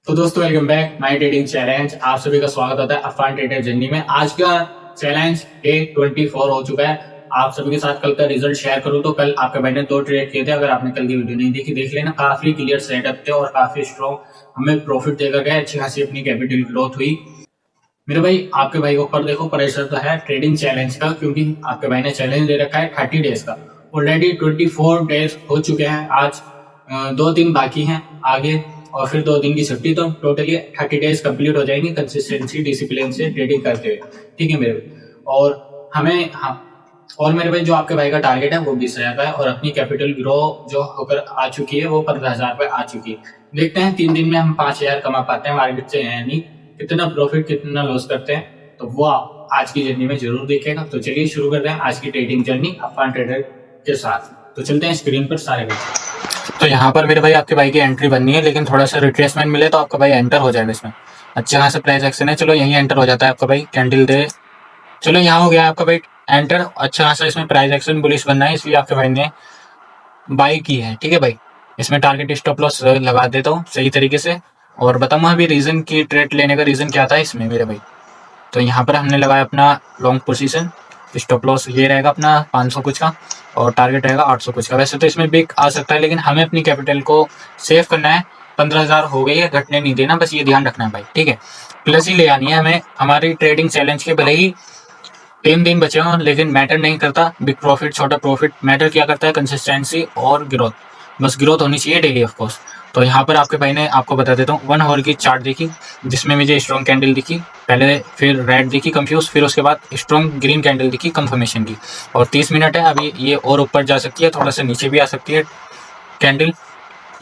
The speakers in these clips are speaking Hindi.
तो दोस्तों welcome back my trading challenge. आप सभी का स्वागत होता है अफान ट्रेडर जर्नी में। आज का चैलेंज डे 24 हो चुका है। आप सभी के साथ कल का रिजल्ट शेयर करूं तो कल आपके भाई ने 2 ट्रेड किए थे। अगर आपने कल की वीडियो नहीं देखी देख लेना, काफी क्लियर सेटअप थे और काफी स्ट्रॉन्ग हमें प्रॉफिट देकर गए। अच्छी खासी अपनी कैपिटल ग्रोथ हुई। मेरे भाई आपके भाई के ऊपर देखो प्रेशर तो है ट्रेडिंग चैलेंज का, क्योंकि आपके भाई ने चैलेंज दे रखा है 30 डेज का। ऑलरेडी 24 डेज हो चुके हैं। आज 2 दिन बाकी हैं आगे और फिर 2 दिन की छुट्टी, तो टोटली 30 डेज कंप्लीट हो जाएंगी कंसिस्टेंसी डिसिप्लिन से ट्रेडिंग करते हुए। ठीक है मेरे भाई। और हमें और मेरे भाई जो आपके भाई का टारगेट है वो 20,000 का है और अपनी कैपिटल ग्रो जो होकर आ चुकी है वो 15,000 पे आ चुकी है। देखते हैं 3 दिन में हम 5,000 कमा पाते हैं मार्केट से है नहीं, कितना प्रॉफिट कितना लॉस करते हैं, तो वो आप आज की जर्नी में जरूर देखेगा। तो चलिए शुरू करते हैं आज की ट्रेडिंग जर्नी अफान ट्रेडर के साथ। तो चलते हैं स्क्रीन पर सारे बच्चे। तो यहाँ पर मेरे भाई आपके भाई की एंट्री बननी है, लेकिन थोड़ा सा रिट्रेसमेंट मिले तो आपका भाई एंटर हो जाएगा इसमें। अच्छा खासा प्राइस एक्शन है, चलो यही एंटर हो जाता है आपका भाई। कैंडल दे, चलो यहाँ हो गया आपका भाई एंटर। अच्छा खासा इसमें प्राइस एक्शन बुलिश बनना है, इसलिए आपके भाई ने बाई की है। ठीक है भाई, इसमें टारगेट स्टॉप लॉस लगा देता हूँ सही तरीके से और बताऊंगा अभी रीजन की ट्रेड लेने का रीजन क्या था इसमें मेरे भाई। तो यहाँ पर हमने लगाया अपना लॉन्ग पोजीशन। स्टॉप लॉस ये रहेगा अपना 500 कुछ का और टारगेट रहेगा 800 कुछ का। वैसे तो इसमें बिग आ सकता है, लेकिन हमें अपनी कैपिटल को सेव करना है। 15,000 हो गई है, घटने नहीं देना, बस ये ध्यान रखना है भाई। ठीक है, प्लस ही ले आनी है हमें हमारी ट्रेडिंग चैलेंज के। भले ही 3 दिन बचे हों, लेकिन मैटर नहीं करता बिग प्रॉफिट छोटा प्रॉफिट, मैटर क्या करता है कंसिस्टेंसी और ग्रोथ। बस ग्रोथ होनी चाहिए डेली ऑफ कोर्स। तो यहाँ पर आपके भाई ने आपको बता देता हूँ 1 आवर की चार्ट देखी, जिसमें मुझे स्ट्रॉन्ग कैंडल दिखी पहले, फिर रेड दिखी कंफ्यूज, फिर उसके बाद स्ट्रॉन्ग ग्रीन कैंडल दिखी कंफर्मेशन की। और 30 मिनट है अभी, ये और ऊपर जा सकती है, थोड़ा सा नीचे भी आ सकती है कैंडल।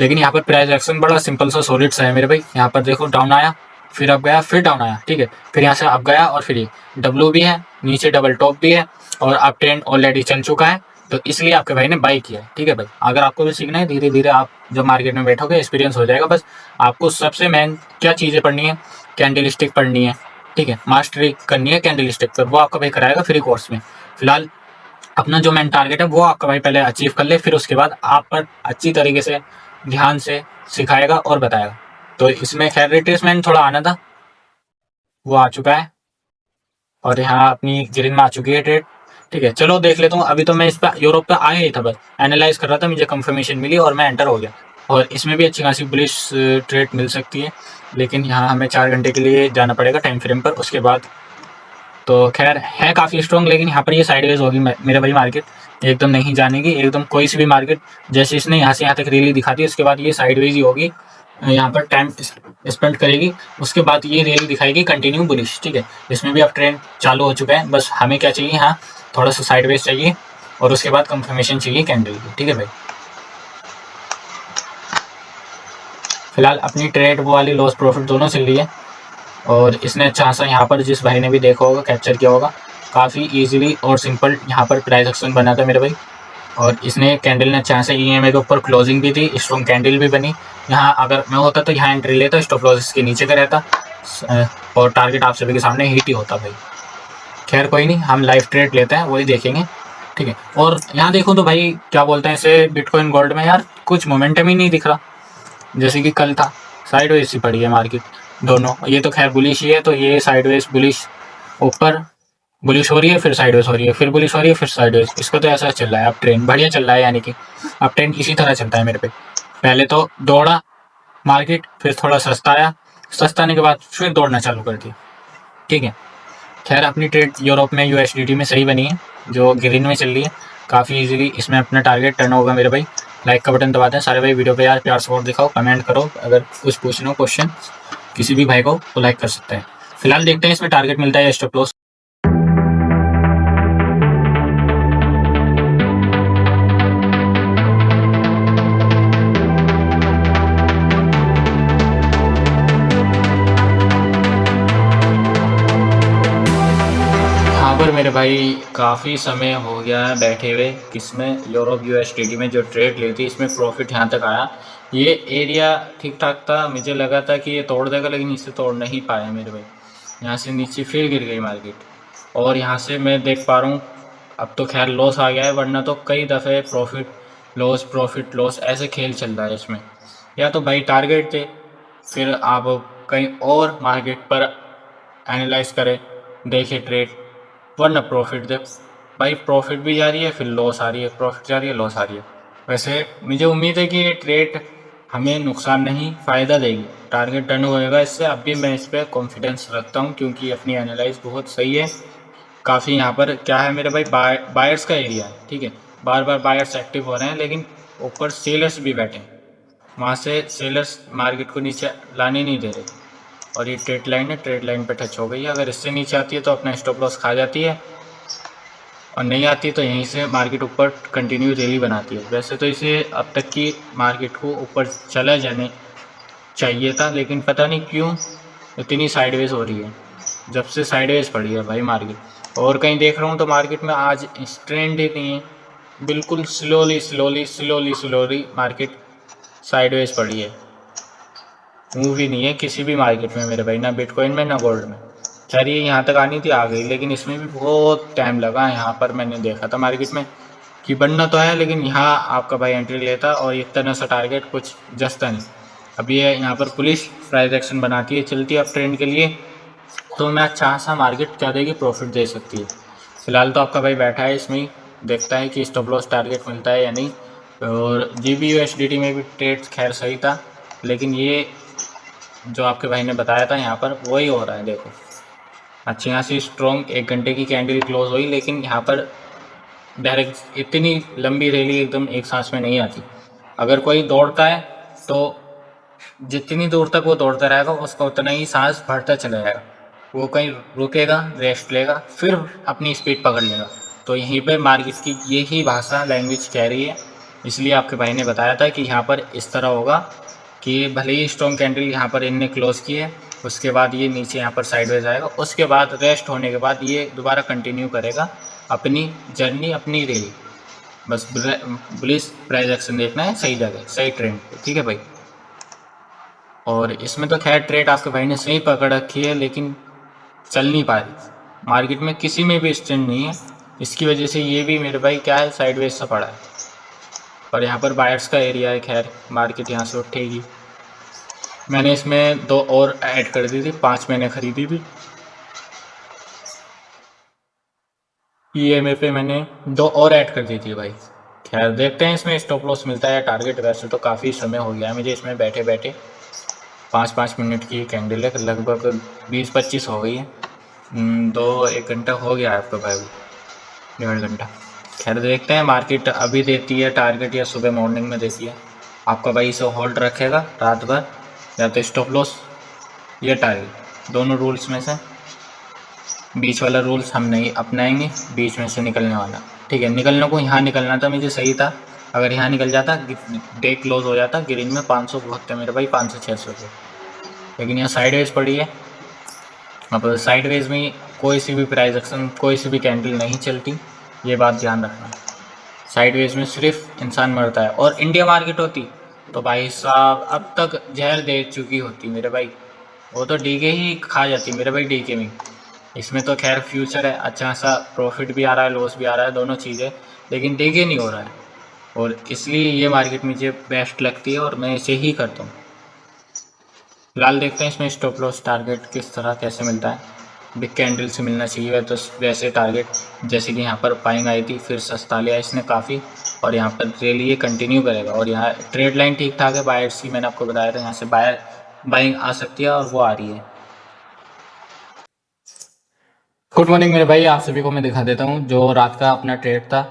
लेकिन यहाँ पर प्राइस एक्शन बड़ा सिंपल सा सॉलिड सा है मेरे भाई। यहाँ पर देखो डाउन आया, फिर अब गया, फिर डाउन आया। ठीक है, फिर यहाँ से अब गया और फिर ये डब्ल्यू भी है, नीचे डबल टॉप भी है और अब ट्रेंड ऑलरेडी चल चुका है, तो इसलिए आपके भाई ने बाई किया है। ठीक है भाई, अगर आपको भी सीखना है धीरे धीरे आप जब मार्केट में बैठोगे एक्सपीरियंस हो जाएगा। बस आपको सबसे मेन क्या चीज़ें पढ़नी है, कैंडल स्टिक पढ़नी है। ठीक है, मास्टरी करनी है कैंडल स्टिक पर, वो आपका भाई कराएगा फ्री कोर्स में। फिलहाल अपना जो मेन टारगेट है वो आपका भाई पहले अचीव कर ले, फिर उसके बाद आप पर अच्छी तरीके से ध्यान से सिखाएगा और बताएगा। तो इसमें खैर रिट्रेसमेंट थोड़ा आना था, वो आ चुका है और यहाँ अपनी ग्रीन में आ चुकी है ट्रेड। ठीक है, चलो देख लेता हूँ। अभी तो मैं इस पर यूरोप पे आया ही था, बस एनालाइज कर रहा था, मुझे कंफर्मेशन मिली और मैं एंटर हो गया। और इसमें भी अच्छी खासी बुलिश ट्रेड मिल सकती है, लेकिन यहाँ हमें 4 घंटे के लिए जाना पड़ेगा टाइम फ्रेम पर। उसके बाद तो खैर है काफ़ी स्ट्रॉन्ग, लेकिन यहाँ पर ये साइडवेज होगी मेरे भाई मार्केट एकदम नहीं जानेगी एकदम। कोई सी भी मार्केट जैसे इसने यहाँ से यहाँ तक रैली दिखा दी, उसके बाद ये साइडवेज ही होगी, यहाँ पर टाइम स्पेंड करेगी, उसके बाद ये रैली दिखाएगी कंटिन्यू बुलिश। ठीक है, इसमें भी अब ट्रेंड चालू हो चुका है। बस हमें क्या चाहिए, हाँ थोड़ा सा साइडवेज चाहिए और उसके बाद कंफर्मेशन चाहिए कैंडल की। ठीक है भाई, फिलहाल अपनी ट्रेड वो वाली लॉस प्रॉफिट दोनों चल रही है और इसने अच्छा सा यहाँ पर जिस भाई ने भी देखा होगा कैप्चर किया होगा, काफ़ी इजीली और सिंपल यहाँ पर प्राइस एक्शन बना था मेरे भाई। और इसने कैंडल ने अच्छा से ईएमए के ऊपर क्लोजिंग भी थी, स्ट्रॉन्ग कैंडल भी बनी। यहाँ अगर मैं होता तो यहाँ एंट्री लेता, स्टॉप लॉस इसके नीचे का रहता और टारगेट आप सभी के सामने हिट ही होता भाई। खैर कोई नहीं, हम लाइव ट्रेड लेते हैं वही देखेंगे। ठीक है, और यहाँ देखो तो भाई क्या बोलते हैं इसे, बिटकॉइन गोल्ड में यार कुछ मोमेंटम ही नहीं दिख रहा, जैसे कि कल था साइडवेज सी पड़ी है मार्केट दोनों। ये तो खैर बुलिश ही है, तो ये साइडवेज बुलिश, ऊपर बुलिश हो रही है फिर साइडवेज हो रही है, फिर बुलिश हो रही है फिर साइडवेज। इसका तो ऐसा चल रहा है, अब ट्रेंड बढ़िया चल रहा है, यानी कि अब ट्रेंड इसी तरह चलता है मेरे पे। पहले तो दौड़ा मार्केट, फिर थोड़ा सस्ता आया, सस्ता आने के बाद फिर दौड़ना चालू कर दिया। ठीक है, खैर अपनी ट्रेड यूरोप में यूएसडीटी में सही बनी है, जो ग्रीन में चल रही है काफ़ी इजीली। इसमें अपना टारगेट टर्न होगा मेरे भाई। लाइक का बटन दबा दें सारे भाई, वीडियो पे यार प्यार सपोर्ट दिखाओ, कमेंट करो, अगर कुछ पूछना हो क्वेश्चन किसी भी भाई को तो लाइक कर सकते हैं। फिलहाल देखते हैं इसमें टारगेट मिलता है या स्टॉप लॉस। यहाँ पर मेरे भाई काफ़ी समय हो गया है बैठे हुए, किसमें यूरोप यूएसडीटी में जो ट्रेड ली थी इसमें प्रॉफिट यहाँ तक आया। ये एरिया ठीक ठाक था, मुझे लगा था कि ये तोड़ देगा, लेकिन इसे तोड़ नहीं पाया मेरे भाई। यहाँ से नीचे फिर गिर गई मार्केट और यहाँ से मैं देख पा रहा हूँ अब तो खैर लॉस आ गया है, वरना तो कई दफ़े प्रॉफिट लॉस ऐसे खेल चल रहा है इसमें। या तो भाई टारगेट थे फिर आप कहीं और मार्केट पर एनालाइज करें, देखें ट्रेड, वरना प्रॉफिट दे। भाई प्रॉफिट भी जा रही है, फिर लॉस आ रही है, प्रॉफिट जा रही है, लॉस आ रही है। वैसे मुझे उम्मीद है कि ये ट्रेड हमें नुकसान नहीं फ़ायदा देगी, टारगेट टर्न होएगा इससे। अब भी मैं इस पर कॉन्फिडेंस रखता हूँ क्योंकि अपनी एनालाइज बहुत सही है। काफ़ी यहाँ पर क्या है मेरे भाई, बायर्स का एरिया है, ठीक है। बार बार बायर्स एक्टिव हो रहे हैं, लेकिन ऊपर सेलर्स भी बैठे हैं, वहाँ से सेलर्स मार्केट को नीचे लाने नहीं दे रहे। और ये ट्रेड लाइन है, ट्रेड लाइन पे टच हो गई है। अगर इससे नीचे आती है तो अपना स्टॉप लॉस खा जाती है, और नहीं आती तो यहीं से मार्केट ऊपर कंटिन्यू रैली बनाती है। वैसे तो इसे अब तक की मार्केट को ऊपर चला जाने चाहिए था, लेकिन पता नहीं क्यों इतनी साइडवेज हो रही है। जब से साइडवेज पड़ी है भाई मार्केट, और कहीं देख रहा हूँ तो मार्केट में आज ट्रेंड ही नहीं है, बिल्कुल slowly slowly slowly slowly market sideways पड़ी है, मूव ही नहीं है किसी भी मार्केट में मेरे भाई, ना बिटकॉइन में ना गोल्ड में। खैर ये यहाँ तक आनी थी, आ गई, लेकिन इसमें भी बहुत टाइम लगा। यहाँ पर मैंने देखा था मार्केट में कि बनना तो है, लेकिन यहाँ आपका भाई एंट्री लेता और एक तरह से टारगेट कुछ जचता नहीं। अब ये यहाँ पर पुलिस प्राइस एक्शन बनाती है, चलती है अप ट्रेंड के लिए, तो मैं अच्छा सा मार्केट क्या देगी, प्रॉफिट दे सकती है। फिलहाल तो आपका भाई बैठा है इसमें, देखता है कि स्टॉप लॉस टारगेट मिलता है या नहीं। और GBUSDT में भी ट्रेड खैर सही था, लेकिन ये जो आपके भाई ने बताया था यहाँ पर वही हो रहा है। देखो अच्छी यहाँ से स्ट्रॉन्ग 1 घंटे की कैंडल क्लोज हुई, लेकिन यहाँ पर डायरेक्ट इतनी लंबी रैली एकदम एक सांस में नहीं आती। अगर कोई दौड़ता है तो जितनी दूर तक वो दौड़ता रहेगा उसका उतना ही सांस बढ़ता चला जाएगा, वो कहीं रुकेगा, रेस्ट लेगा, फिर अपनी स्पीड पकड़ लेगा। तो यहीं पे मार्केट की यही भाषा लैंग्वेज कह रही है। इसलिए आपके भाई ने बताया था कि यहाँ पर इस तरह होगा कि भले ही स्ट्रॉन्ग कैंडल यहाँ पर इनने क्लोज की है, उसके बाद ये नीचे यहाँ पर साइडवेज आएगा, उसके बाद रेस्ट होने के बाद ये दोबारा कंटिन्यू करेगा अपनी जर्नी, अपनी रैली। बस बुलिश प्राइस एक्शन देखना है सही जगह, सही ट्रेंड, ठीक है भाई। और इसमें तो खैर ट्रेड आपके भाई ने सही पकड़ रखी है, लेकिन चल नहीं पा रही मार्केट में, किसी में भी स्ट्रेंथ नहीं है। इसकी वजह से ये भी मेरे भाई क्या है, साइडवेज सा पड़ा है। और यहाँ पर बायर्स का एरिया है, खैर मार्केट यहाँ से उठेगी। मैंने इसमें 2 और ऐड कर दी थी, 5 मैंने खरीदी थी। EMA पे मैंने 2 और ऐड कर दी थी भाई। खैर देखते हैं इसमें स्टॉप लॉस मिलता है टारगेट। वैसे तो काफ़ी समय हो गया है मुझे इसमें बैठे बैठे, 5-5 मिनट की कैंडल है, लगभग 20-25 हो गई है। 2-1 घंटा हो गया है आपका भाई, 1.5 घंटा। खैर देखते हैं मार्केट अभी देती है टारगेट या सुबह मॉर्निंग में देती है। आपका भाई इसे होल्ड रखेगा रात भर, या तो स्टॉप लॉस या टारगेट, दोनों रूल्स में से बीच वाला रूल्स हम नहीं अपनाएंगे, बीच में से निकलने वाला, ठीक है। निकलने को यहाँ निकलना था, मुझे सही था। अगर यहाँ निकल जाता, डे क्लोज हो जाता ग्रीन में, 500 बहुत थे मेरे भाई, 500-600 रुपये। लेकिन यहाँ साइडवेज पड़ी है। अब साइडवेज में कोई सी भी प्राइस एक्शन, कोई सी भी कैंडल नहीं चलती, ये बात ध्यान रखना। साइडवेज में सिर्फ इंसान मरता है। और इंडिया मार्केट होती तो भाई साहब अब तक जहर दे चुकी होती मेरे भाई, वो तो डीके ही खा जाती मेरे भाई, डीके में। इसमें तो खैर फ्यूचर है, अच्छा सा प्रॉफिट भी आ रहा है, लॉस भी आ रहा है, दोनों चीज़ें, लेकिन डीके नहीं हो रहा है। और इसलिए ये मार्केट मुझे बेस्ट लगती है और मैं इसे ही करता हूँ। फिलहाल देखते हैं इसमें स्टॉप लॉस टारगेट किस तरह कैसे मिलता है। बिग कैंडल से मिलना चाहिए तो वैसे टारगेट, जैसे कि यहाँ पर बाइंग आई थी, फिर सस्ता लिया इसने काफ़ी, और यहाँ पर रैली ये कंटिन्यू करेगा। और यहाँ ट्रेड लाइन ठीक ठाक है, बायर्स की मैंने आपको बताया था, यहाँ से बाइंग आ सकती है और वो आ रही है। गुड मॉर्निंग मेरे भाई, आप सभी को मैं दिखा देता हूँ जो रात का अपना ट्रेड था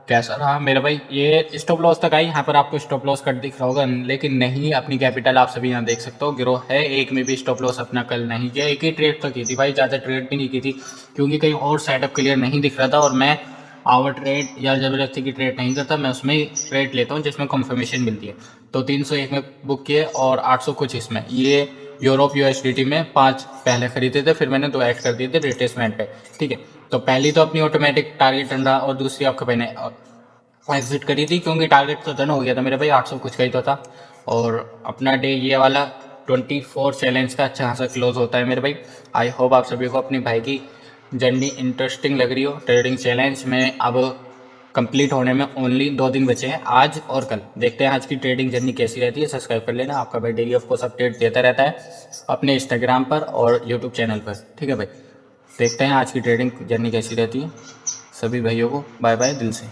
कैसा रहा मेरे भाई। ये स्टॉप लॉस तक आई, यहाँ पर आपको स्टॉप लॉस कट दिख रहा होगा, लेकिन नहीं, अपनी कैपिटल आप सभी यहाँ देख सकते हो, गिरो है। एक में भी स्टॉप लॉस अपना कल नहीं किया, एक ही ट्रेड तक की थी भाई, ज़्यादा ट्रेड भी नहीं की थी, क्योंकि कहीं और सेटअप क्लियर नहीं दिख रहा था। और मैं आवर ट्रेड या ज़बरदस्ती की ट्रेड नहीं करता, मैं उसमें ट्रेड लेता हूँ जिसमें कंफर्मेशन मिलती है। तो 301 में बुक किए और 800 कुछ इसमें। ये यूरोप USDT में 5 पहले खरीदे थे, फिर मैंने 2 ऐड कर दिए थे रिट्रेसमेंट पे, ठीक है। तो पहली तो अपनी ऑटोमेटिक टारगेट रन रहा, और दूसरी आपके भाई ने एग्जिट करी थी, क्योंकि टारगेट तो डन हो गया था मेरे भाई, 800 कुछ का ही तो था। और अपना डे ये वाला 24 चैलेंज का अच्छा खासा क्लोज होता है मेरे भाई। आई होप आप सभी को अपनी भाई की जर्नी इंटरेस्टिंग लग रही हो। ट्रेडिंग चैलेंज में अब कंप्लीट होने में ओनली 2 दिन बचे हैं, आज और कल। देखते हैं आज की ट्रेडिंग जर्नी कैसी रहती है। सब्सक्राइब कर लेना, आपका भाई डेली ऑफ कोर्स अपडेट देता रहता है अपने इंस्टाग्राम पर और यूट्यूब चैनल पर। ठीक है भाई, देखते हैं आज की ट्रेडिंग जर्नी कैसी रहती है। सभी भाइयों को बाय बाय दिल से।